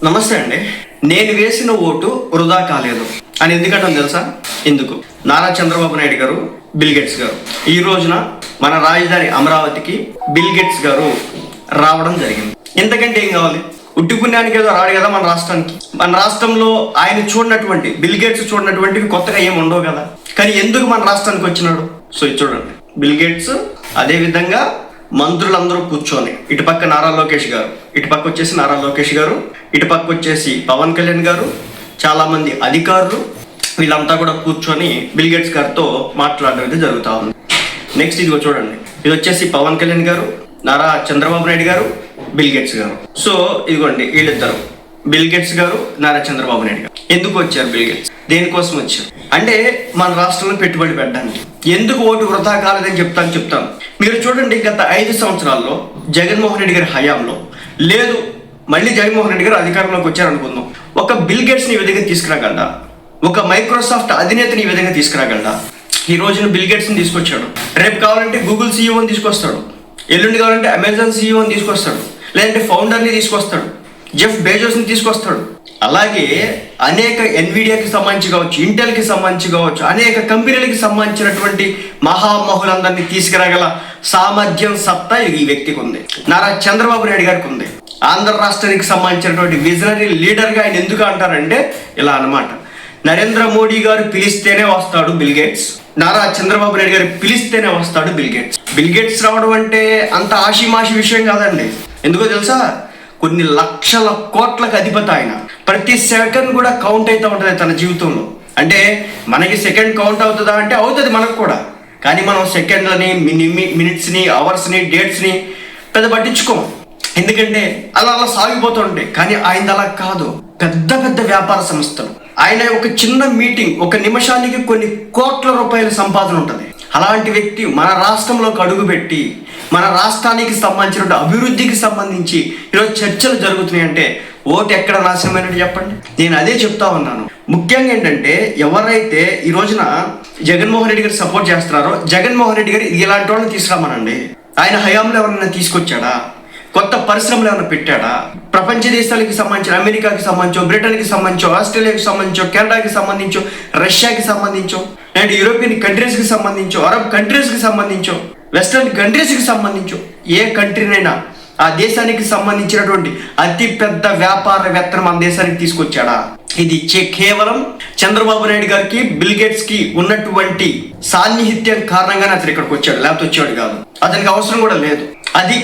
నమస్తే అండి. నేను వేసిన ఓటు వృధా కాలేదు అని ఎందుకంటే తెలుసా? ఎందుకు? నారా చంద్రబాబు నాయుడు గారు, బిల్ గేట్స్ గారు ఈ రోజున మన రాజధాని అమరావతికి బిల్ గేట్స్ గారు రావడం జరిగింది. ఇంతకంటే ఏం కావాలి? ఉట్టి పుణ్యానికి ఏదో రాడు కదా మన రాష్ట్రానికి. మన రాష్ట్రంలో ఆయన చూడనటువంటి, బిల్ గేట్స్ చూడనటువంటివి కొత్తగా ఏమి ఉండవు కదా. కానీ ఎందుకు మన రాష్ట్రానికి వచ్చినాడు? సో ఇది చూడండి, బిల్ గేట్స్ అదే విధంగా మంత్రులందరూ కూర్చొని, ఇటుపక్క నారా లోకేష్ గారు, ఇటుపక్క వచ్చేసి నారా లోకేష్ గారు, ఇటుపక్క వచ్చేసి పవన్ కళ్యాణ్ గారు, చాలా మంది అధికారులు, వీళ్ళంతా కూడా కూర్చొని బిల్ గేట్స్ గారితో మాట్లాడడం అయితే జరుగుతూ ఉంది. నెక్స్ట్ ఇదిగో చూడండి, ఇది వచ్చేసి పవన్ కళ్యాణ్ గారు, నారా చంద్రబాబు నాయుడు గారు, బిల్ గేట్స్ గారు. సో ఇదిగోండి వీళ్ళిద్దరు, బిల్ గేట్స్ గారు, నారా చంద్రబాబు నాయుడు గారు. ఎందుకు వచ్చారు బిల్ గేట్స్? దేనికోసం వచ్చారు అంటే మన రాష్ట్రంలో పెట్టుబడి పెట్టడానికి. ఎందుకు ఓటు వృధా కాలేదని చెప్తాను. మీరు చూడండి, గత 5 సంవత్సరాల్లో జగన్మోహన్ రెడ్డి గారి హయాంలో లేదు, మళ్ళీ జగన్మోహన్ రెడ్డి గారు అధికారంలోకి వచ్చారనుకుందాం, ఒక బిల్ గేట్స్ని ఈ విధంగా తీసుకురాగలడా? ఒక మైక్రోసాఫ్ట్ అధినేతని ఈ విధంగా తీసుకురాగలడా? ఈ రోజున బిల్ గేట్స్ని తీసుకొచ్చాడు. రేపు కావాలంటే గూగుల్ సీఈఓని తీసుకొస్తాడు, ఎల్లుండి కావాలంటే అమెజాన్ సీఈఓని తీసుకొస్తాడు, లేదంటే ఫౌండర్ని తీసుకొస్తాడు, జెఫ్ బేజోస్ని తీసుకొస్తాడు. అలాగే అనేక ఎన్విడియాకి సంబంధించి కావచ్చు, ఇంటెల్కి సంబంధించి కావచ్చు, అనేక కంపెనీలకి సంబంధించినటువంటి మహామహులందరినీ తీసుకురాగల సామర్థ్యం, సత్తా ఈ వ్యక్తికి ఉంది. నారా చంద్రబాబు నాయుడు గారికి ఉంది. ఆంధ్ర రాష్ట్రానికి సంబంధించినటువంటి విజనరీ లీడర్గా ఆయన ఎందుకు అంటారంటే ఇలా అన్నమాట. నరేంద్ర మోడీ గారు పిలిస్తేనే వస్తాడు బిల్ గేట్స్, నారా చంద్రబాబు నాయుడు గారు పిలిస్తేనే వస్తాడు బిల్ గేట్స్. బిల్ గేట్స్ రావడం అంటే అంత ఆషిమాషి విషయం కాదండి. ఎందుకో తెలుసా? కొన్ని లక్షల కోట్లకు అధిపతి ఆయన. ప్రతి సెకండ్ కూడా కౌంట్ అవుతూ ఉంటుంది తన జీవితంలో. అంటే మనకి సెకండ్ కౌంట్ అవుతుందా అంటే అవుతుంది మనకు కూడా, కానీ మనం సెకండ్లని, మినిట్స్ని, అవర్స్ని, డేట్స్ని పెద్ద పట్టించుకోం. ఎందుకంటే అలా సాగిపోతూ ఉంటాయి. కానీ ఆయన అలా కాదు. పెద్ద పెద్ద వ్యాపార సంస్థలు, ఆయన ఒక చిన్న మీటింగ్, ఒక నిమిషానికి కొన్ని కోట్ల రూపాయల సంపాదన ఉంటుంది. అలాంటి వ్యక్తి మన రాష్ట్రంలోకి అడుగుపెట్టి మన రాష్ట్రానికి సంబంధించిన అభివృద్ధికి సంబంధించి ఈరోజు చర్చలు జరుగుతున్నాయి అంటే ఓటు ఎక్కడ నాశనమైనట్టు చెప్పండి? నేను అదే చెప్తా ఉన్నాను. ముఖ్యంగా ఏంటంటే ఎవరైతే ఈ రోజున జగన్మోహన్ రెడ్డి గారు సపోర్ట్ చేస్తున్నారో, జగన్మోహన్ రెడ్డి గారు ఇలాంటి వాళ్ళని తీసుకురామనండి. ఆయన హయాంలో ఎవరైనా తీసుకొచ్చాడా? కొత్త పరిశ్రమలు ఏమైనా పెట్టాడా? ప్రపంచ దేశాలకి సంబంధించిన, అమెరికాకి సంబంధించో, బ్రిటన్కి సంబంధించో, ఆస్ట్రేలియాకి సంబంధించో, కెనడాకి సంబంధించో, రష్యాకి సంబంధించో, అండ్ యూరోపియన్ కంట్రీస్కి సంబంధించో, అరబ్ కంట్రీస్కి సంబంధించో, వెస్ట్రన్ కంట్రీస్కి సంబంధించో, ఏ కంట్రీనైనా ఆ దేశానికి సంబంధించినటువంటి అతి పెద్ద వ్యాపారవేత్తను మన దేశానికి తీసుకొచ్చాడా? ఇది కేవలం చంద్రబాబు నాయుడు గారికి, బిల్ గేట్స్ కి ఉన్నటువంటి సాన్నిహిత్యం కారణంగానే అతను ఇక్కడికి వచ్చాడు, లేకపోతే వచ్చాడు కాదు. అతనికి అవసరం కూడా లేదు. అది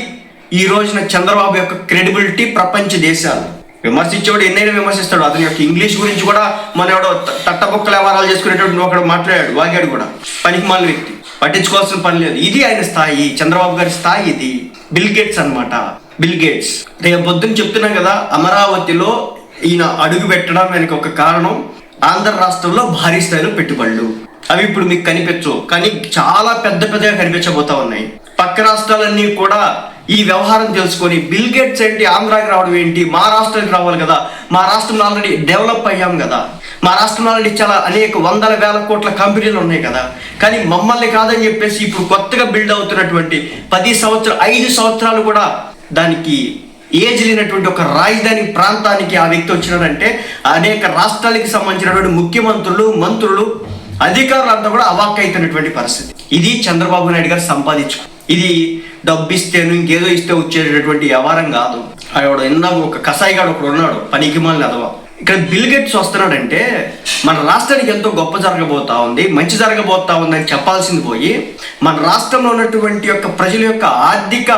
ఈ రోజున చంద్రబాబు యొక్క క్రెడిబిలిటీ. ప్రపంచ దేశాలు విమర్శించేవాడు ఎన్నైనా విమర్శిస్తాడు. అతని యొక్క ఇంగ్లీష్ గురించి కూడా మన ఎవడో తట్టబొక్కల వ్యవహారాలు చేసుకునేటువంటి ఒకడు మాట్లాడాడు, వాగాడు కూడా. పనికిమాలిన వ్యక్తి, పట్టించుకోవాల్సిన పని లేదు. ఇది ఆయన స్థాయి, చంద్రబాబు గారి స్థాయి. ఇది బిల్ గేట్స్ అనమాట. బిల్ గేట్స్ రేపు పొద్దున్న చెప్తున్నాం కదా, అమరావతిలో ఈయన అడుగు పెట్టడం వెనక ఒక కారణం ఆంధ్ర రాష్ట్రంలో భారీ స్థాయిలో పెట్టుబడులు. అవి ఇప్పుడు మీకు కనిపించవు, కానీ చాలా పెద్ద పెద్దగా కనిపించబోతా ఉన్నాయి. పక్క రాష్ట్రాలన్నీ కూడా ఈ వ్యవహారం తెలుసుకొని బిల్ గేట్స్ ఏంటి ఆంధ్రాకి రావడం ఏంటి, మా రాష్ట్రానికి రావాలి కదా, మా రాష్ట్రంలో ఆల్రెడీ డెవలప్ అయ్యాం కదా, మా రాష్ట్రంలో ఆల్రెడీ చాలా అనేక వందల వేల కోట్ల కంపెనీలు ఉన్నాయి కదా, కానీ మమ్మల్ని కాదని చెప్పేసి ఇప్పుడు కొత్తగా బిల్డ్ అవుతున్నటువంటి 5 సంవత్సరాలు కూడా దానికి ఏజ్ లేనటువంటి ఒక రాజధాని ప్రాంతానికి ఆ వ్యక్తి వచ్చినాడంటే అనేక రాష్ట్రాలకి సంబంధించినటువంటి ముఖ్యమంత్రులు, మంత్రులు, అధికారులు అంతా కూడా అవాక్కైతున్నటువంటి పరిస్థితి. ఇది చంద్రబాబు నాయుడు గారు సంపాదించు. ఇది డబ్బు ఇస్తేను ఇంకేదో ఇస్తే వచ్చేటటువంటి వ్యవహారం కాదు. ఆవిడ ఇందాక ఒక కసాయిగాడు ఒకడు ఉన్నాడు, పనికిమాలిన అదవా. ఇక్కడ బిల్ గేట్స్ వస్తున్నాడంటే మన రాష్ట్రానికి ఎంతో గొప్ప జరగబోతా ఉంది, మంచి జరగబోతా ఉంది అని చెప్పాల్సింది పోయి, మన రాష్ట్రంలో ఉన్నటువంటి యొక్క ప్రజల యొక్క ఆర్థిక,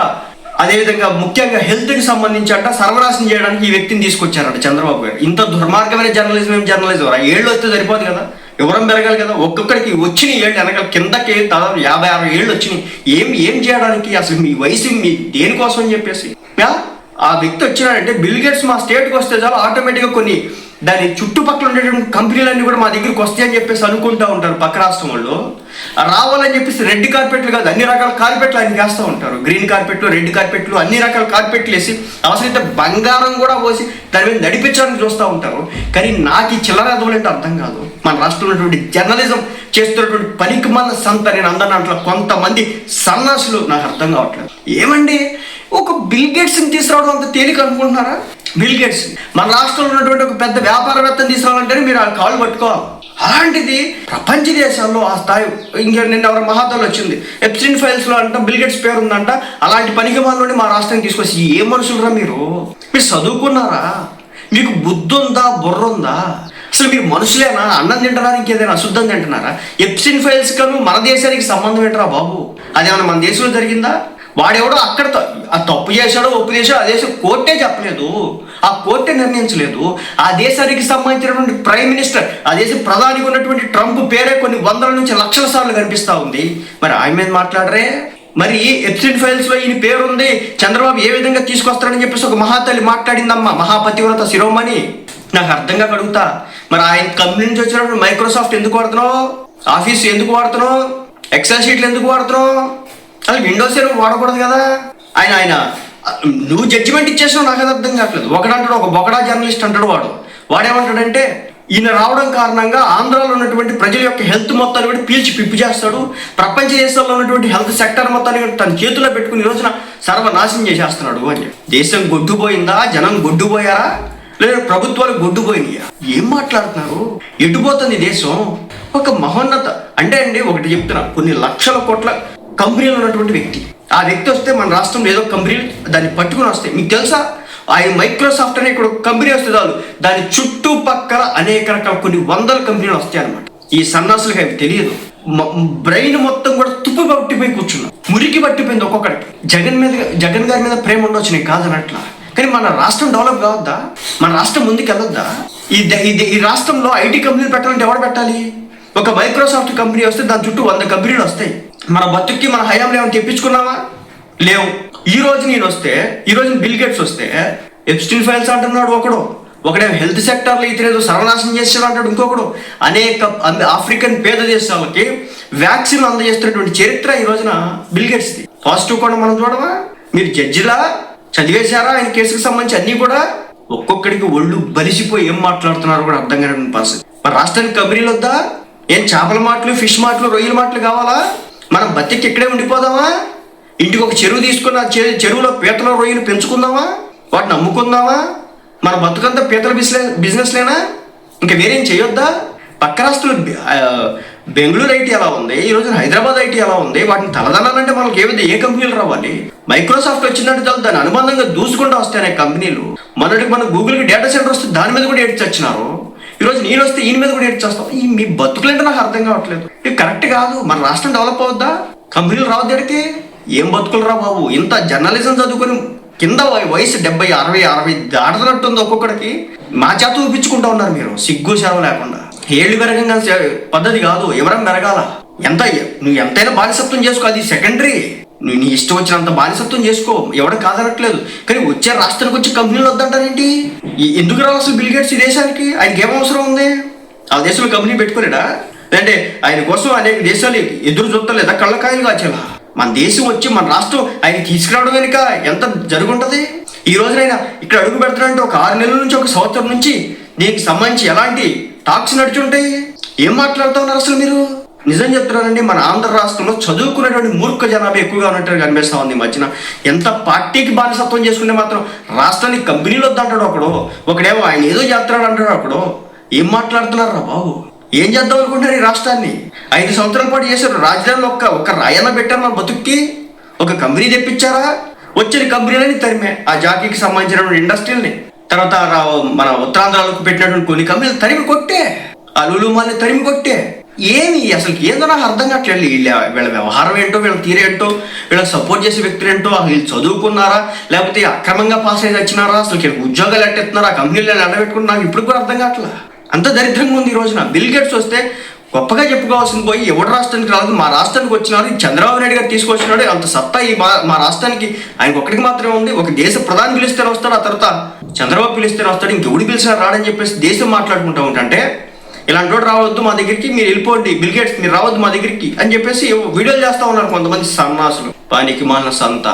అదేవిధంగా ముఖ్యంగా హెల్త్కి సంబంధించి అంట సర్వనాశనం చేయడానికి ఈ వ్యక్తిని తీసుకొచ్చారంట చంద్రబాబు గారు. ఇంత దుర్మార్గమైన జర్నలిజం ఏం జర్నలిజం? 7 ఏళ్ళు వస్తే సరిపోదు కదా, వివరం పెరగాలి కదా. ఒక్కొక్కడికి వచ్చినాయి ఏళ్ళు వెనకాల కిందకి దాదాపు 50-60 ఏళ్ళు వచ్చినాయి. ఏం చేయడానికి? అసలు మీ వయసు మీ దేనికోసం అని చెప్పేసి ఆ వ్యక్తి వచ్చినాడంటే, బిల్ గేట్స్ మా స్టేట్కి వస్తే చాలా ఆటోమేటిక్గా కొన్ని దాని చుట్టుపక్కల ఉండేటువంటి కంపెనీలన్నీ కూడా మా దగ్గరికి వస్తాయని చెప్పేసి అనుకుంటూ ఉంటారు పక్క రాష్ట్రం వాళ్ళు. రావాలని చెప్పేసి రెడ్ కార్పెట్లు కాదు, అన్ని రకాల కార్పెట్లు ఆయనకి వేస్తూ ఉంటారు. గ్రీన్ కార్పెట్లు, రెడ్ కార్పెట్లు, అన్ని రకాల కార్పెట్లు వేసి అవసరమైతే బంగారం కూడా పోసి దాని మీద నడిపించడానికి చూస్తూ ఉంటారు. కానీ నాకు ఈ చిల్లర అదవలంటే అర్థం కాదు. మన రాష్ట్రంలో ఉన్నటువంటి జర్నలిజం చేస్తున్నటువంటి పనికిమాలిన సంత, నేను అందరిని అంట్లో కొంతమంది సన్నాసులు, నాకు అర్థం కావట్లేదు. ఏమండి, ఒక బిల్ గేట్స్ని తీసుకురావడం అంత తేలిక అనుకుంటున్నారా? Bill gates. మన రాష్ట్రంలో ఉన్నటువంటి ఒక పెద్ద వ్యాపారవేత్తని తీసుకురావాలంటేనే మీరు ఆ కాళ్ళు పట్టుకోవాలి. అలాంటిది ప్రపంచ దేశాల్లో ఆ స్థాయి. ఇంకా నిన్న ఎవరు మహాత్ములు వచ్చింది ఎప్స్టీన్ ఫైల్స్ లో అంట బిల్ గేట్స్ పేరు ఉందంట. అలాంటి పనికిమాలని మా రాష్ట్రానికి తీసుకొచ్చి ఏ మనుషులరా మీరు? మీరు చదువుకున్నారా? మీకు బుద్ధి ఉందా? బుర్ర ఉందా? అసలు మీరు మనుషులేనా? అన్నం తింటారా? ఇంకేదైనా అశుద్ధం తింటున్నారా? ఎప్స్టీన్ ఫైల్స్ కను మన దేశానికి సంబంధం ఏంటరా బాబు? అదేమన్నా మన దేశంలో జరిగిందా? వాడెవడో అక్కడ ఆ తప్పు చేశాడో ఒప్పు చేశాడో ఆ దేశం కోర్టే చెప్పలేదు, ఆ కోర్టే నిర్ణయించలేదు. ఆ దేశానికి సంబంధించినటువంటి ప్రైమ్ మినిస్టర్, ఆ దేశ ప్రధానికి ఉన్నటువంటి ట్రంప్ పేరే కొన్ని వందల నుంచి లక్షల సార్లు కనిపిస్తూ ఉంది. మరి ఆయన మీద మాట్లాడరే? మరి ఎప్స్టీన్ ఫైల్స్ లో ఈయన పేరు ఉంది, చంద్రబాబు ఏ విధంగా తీసుకొస్తారని చెప్పేసి ఒక మహాతల్లి మాట్లాడిందమ్మా, మహాపతివ్రత శిరోమణి. నాకు అర్థంగా అడుగుతా, మరి ఆయన కంపెనీ నుంచి వచ్చినప్పుడు మైక్రోసాఫ్ట్ ఎందుకు వాడుతున్నావు? ఆఫీస్ ఎందుకు వాడుతున్నావు? ఎక్సెల్ షీట్లు ఎందుకు వాడుతున్నావు? అసలు విండోస్ వాడకూడదు కదా? ఆయన నువ్వు జడ్జిమెంట్ ఇచ్చేసావు, నాకు అది అర్థం కావట్లేదు. ఒకడంటాడు, ఒక బొకడా జర్నలిస్ట్ అంటాడు, వాడేమంటాడంటే ఈయన రావడం కారణంగా ఆంధ్రాలో ఉన్నటువంటి ప్రజల యొక్క హెల్త్ మొత్తాన్ని కూడా పీల్చి పిప్పి చేస్తాడు, ప్రపంచ దేశాల్లో ఉన్నటువంటి హెల్త్ సెక్టర్ మొత్తాన్ని తన చేతుల్లో పెట్టుకుని ఈ రోజున సర్వనాశనం చేసేస్తున్నాడు అని. దేశం గొడ్డుపోయిందా? జనం గొడ్డుపోయారా? లేదా ప్రభుత్వాలు గొడ్డుపోయినాయా? ఏం మాట్లాడుతున్నారు? ఎటుపోతుంది దేశం? ఒక మహోన్నత అంటే ఒకటి చెప్తున్నా, కొన్ని లక్షల కోట్ల కంపెనీలు ఉన్నటువంటి వ్యక్తి, ఆ వ్యక్తి వస్తే మన రాష్ట్రంలో ఏదో కంపెనీలు దాన్ని పట్టుకుని వస్తాయి. మీకు తెలుసా, ఆయన మైక్రోసాఫ్ట్ అనే ఇక్కడ కంపెనీ వస్తే చాలు దాని చుట్టుపక్కల అనేక రకాల కొన్ని వందల కంపెనీలు వస్తాయి అనమాట. ఈ సన్నాసులకు అవి తెలియదు. బ్రెయిన్ మొత్తం కూడా తుప్పు పట్టిపోయి కూర్చున్నాం, మురికి పట్టిపోయింది ఒక్కొక్కటి. జగన్ గారి మీద ప్రేమ ఉండొచ్చు, నేను కాదనట్లా. కానీ మన రాష్ట్రం డెవలప్ కావద్దా? మన రాష్ట్రం ముందుకు వెళ్ళొద్దా? ఈ రాష్ట్రంలో ఐటీ కంపెనీలు పెట్టాలంటే ఎవరు పెట్టాలి? ఒక మైక్రోసాఫ్ట్ కంపెనీ వస్తే దాని చుట్టూ 100 కంపెనీలు వస్తాయి. మన బతుక్కి మన హయాంలో ఏమైనా తెప్పించుకున్నావా? లేవు. ఈ రోజు నేను వస్తే, ఈ రోజు బిల్ గేట్స్ వస్తే ఎప్స్టీన్ ఫైల్స్ అంటున్నాడు ఒకడేమో హెల్త్ సెక్టర్లో ఇతరేదో సర్వనాశనం చేసాడు అంటాడు ఇంకొకడు. అనేక ఆఫ్రికన్ పేద దేశాలకి వ్యాక్సిన్ అందజేస్తున్నటువంటి చరిత్ర ఈ రోజున బిల్ గేట్స్ది. పాజిటివ్ కూడా మనం చూడమా? మీరు జడ్జిలా చదివేశారా ఆయన కేసుకు సంబంధించి అన్నీ కూడా? ఒక్కొక్కడికి ఒళ్ళు బలిసిపోయి ఏం మాట్లాడుతున్నారో కూడా అర్థం కాని పరిస్థితి. మన రాష్ట్రానికి కంపెనీలు వద్దా? ఏం చేపల మాటలు, ఫిష్ మాటలు, రొయ్యల మాటలు కావాలా? మనం బతికి ఇక్కడే ఉండిపోదామా? ఇంటికి ఒక చెరువు తీసుకున్న చెరువులో పీతల రొయ్యలు పెంచుకుందామా? వాటిని అమ్ముకుందామా? మన బతుకంతా పీతల బిజినెస్లేనా? ఇంకా వేరేం చేయొద్దా? పక్క రాష్ట్రంలో బెంగళూరు ఐటీ ఎలా ఉంది, ఈ రోజున హైదరాబాద్ ఐటీ ఎలా ఉంది? వాటిని తలదనాలంటే మనకి ఏ కంపెనీలు రావాలి? మైక్రోసాఫ్ట్ వచ్చిందంటే చాలు దాని అనుబంధంగా దూసుకుంటూ వస్తాయి కంపెనీలు. మొన్నటికి మన గూగుల్కి డేటా సెంటర్ వస్తే దాని మీద కూడా ఏడ్చి వచ్చినారు. ఈరోజు నేను వస్తే ఈయన మీద కూడా ఏడ్చి వస్తాం. మీ బతుకులంటే నాకు అర్థం కావట్లేదు. ఇది కరెక్ట్ కాదు. మన రాష్ట్రం డెవలప్ అవద్దా? కంపెనీలు రావద్దు ఎక్కడికి? ఏం బతుకులు రా బాబు? ఇంత జర్నలిజం చదువుకొని కింద వయసు 70, 60 దాటుతున్నట్టుంది ఒక్కొక్కడికి. మా చేత చూపించుకుంటా ఉన్నారు మీరు, సిగ్గు సేవ లేకుండా. ఏళ్ళు పెరగంగా పద్ధతి కాదు, ఎవరం పెరగాల. నువ్వు ఎంతైనా బానిసత్వం చేసుకో, అది సెకండరీ. నువ్వు నీ ఇష్టం వచ్చినంత బానిసత్వం చేసుకో, ఎవడ కాదనట్లేదు. కానీ వచ్చే రాష్ట్రానికి వచ్చి కంపెనీలు వద్దంటారేంటి? ఎందుకు రావు అసలు బిల్ గేట్స్ ఈ దేశానికి? ఆయనకి ఏం అవసరం ఉంది? ఆ దేశంలో కంపెనీ పెట్టుకోలేడా? లేదంటే ఆయన కోసం అనేక దేశాలు ఎదురు చూడలేదా? కళ్ళకాయలు కాచేలా? మన దేశం వచ్చి మన రాష్ట్రం ఆయన తీసుకురావడం వెనుక ఎంత జరుగుంటది? ఈ రోజునైనా ఇక్కడ అడుగు పెడతాడంటే ఒక 6 నెలల నుంచి, ఒక సంవత్సరం నుంచి దీనికి సంబంధించి ఎలాంటి టాక్స్ నడుచుంటాయి? ఏం మాట్లాడుతూ ఉన్నారు అసలు మీరు? నిజం చెప్తున్నానండి, మన ఆంధ్ర రాష్ట్రంలో చదువుకునేటువంటి మూర్ఖ జనాభా ఎక్కువగా ఉన్నట్టుగా కనిపిస్తా ఉంది. మధ్యన ఎంత పార్టీకి బానిసత్వం చేసుకుంటే మాత్రం రాష్ట్రానికి కంపెనీలు వద్దంటాడు ఒకడేమో ఆయన ఏదో చేస్తున్నాడు అంటాడు ఒకడు. ఏం మాట్లాడుతున్నారా బాబు? ఏం చేద్దాం అనుకుంటున్నారు ఈ రాష్ట్రాన్ని? 5 సంవత్సరాల పాటు చేశారు. రాజధానిలో ఒక్క రాయన్న పెట్టారు మన బతుక్కి. ఒక కంపెనీ తెప్పించారా? వచ్చిన కంపెనీలని తరిమే, ఆ జాకీకి సంబంధించినటువంటి ఇండస్ట్రీలని, తర్వాత మన ఉత్తరాంధ్రాలకు పెట్టినటువంటి కొన్ని కంపెనీలు తరిమి కొట్టే, ఆ లులుమాల్ని తరిమి కొట్టే. ఏమి అసలు ఏందో నాకు అర్థం కావట్లేదు. వీళ్ళ వ్యవహారం ఏంటో, వీళ్ళ తీరేంటో, వీళ్ళకి సపోర్ట్ చేసే వ్యక్తులు ఏంటో, వీళ్ళు చదువుకున్నారా లేకపోతే అక్రమంగా పాస్ అయ్యి వచ్చినారా, అసలు ఉద్యోగాలు ఎట్టెత్తున్నారా, కంపెనీలు అడబెట్టుకుని నాకు ఇప్పుడు కూడా అర్థం కావట్లా. అంత దరిద్రంగా ఉంది ఈ రోజున. బిల్ గేట్స్ వస్తే గొప్పగా చెప్పుకోవాల్సింది పోయి ఎవరి రాష్ట్రానికి రాలేదు, మా రాష్ట్రానికి వచ్చినారు. చంద్రబాబు నాయుడు గారు తీసుకొచ్చినాడు. అంత సత్తా ఈ మా రాష్ట్రానికి ఆయనకు ఒక్కడికి మాత్రమే ఉంది. ఒక దేశ ప్రధాని పిలిస్తేనే వస్తాడు, ఆ తర్వాత చంద్రబాబు పిలిస్తేనే వస్తాడు, ఇంకెవడు పిలిచినా రాడని చెప్పేసి దేశం మాట్లాడుకుంటా ఉంటే, ఇలాంటి వాడు రావద్దు మా దగ్గరికి, మీరు వెళ్ళిపోండి బిల్ గేట్స్, మీరు రావద్దు మా దగ్గరికి అని చెప్పేసి వీడియోలు చేస్తా ఉన్నారు కొంతమంది సన్నాసులు. పానికి మాలిన సంత.